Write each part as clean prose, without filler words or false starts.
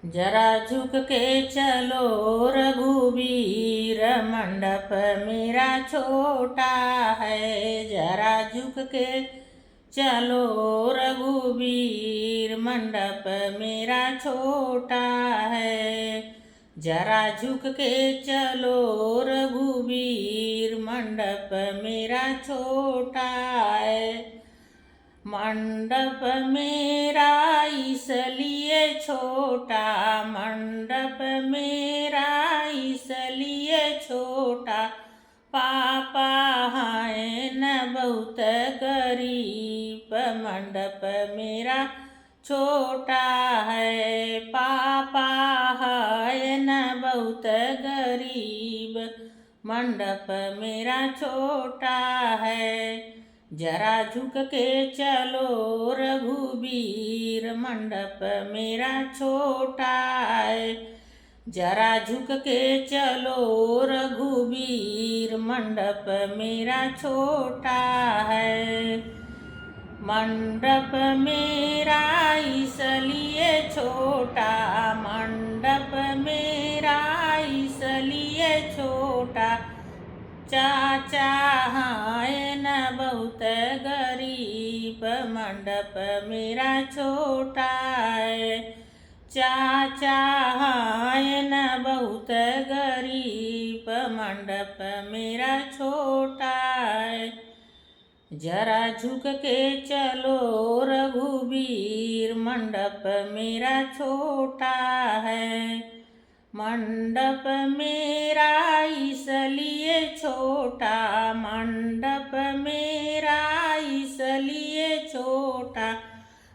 जरा झुक के चलो रघुवीर, मंडप मेरा छोटा है। जरा झुक के चलो रघुवीर, मंडप मेरा छोटा है। जरा झुक के चलो रघुवीर, मंडप मेरा छोटा है। मंडप मेरा इसलिए छोटा, मंडप मेरा इसलिए छोटा, पापा है न बहुत गरीब। मंडप मेरा छोटा है, पापा है न बहुत गरीब। मंडप मेरा छोटा है। जरा झुक के चलो रघुवीर, मंडप मेरा छोटा है। जरा झुक के चलो रघुवीर, मंडप मेरा छोटा है। मंडप मेरा इसलिए छोटा, मंडप मेरा इसलिए छोटा, चाचा है न बहुत गरीब। मंडप मेरा छोटा है, चाचा है न बहुत गरीब। मंडप मेरा छोटा है। जरा झुक के चलो रघुवीर, मंडप मेरा छोटा है। मंडप मेरा इसलिए छोटा, मंडप मेरा इसलिए छोटा,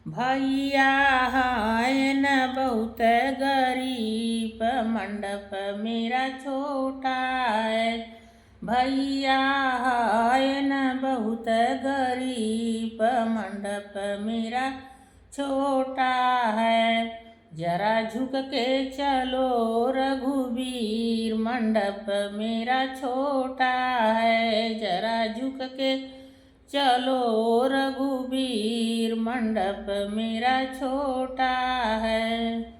भैया है न बहुत गरीब। मंडप मेरा छोटा है, भैया है न बहुत गरीब। मंडप मेरा छोटा है। जरा झुक के चलो रघुवीर, मंडप मेरा छोटा है। जरा झुक के चलो रघुवीर, मंडप मेरा छोटा है।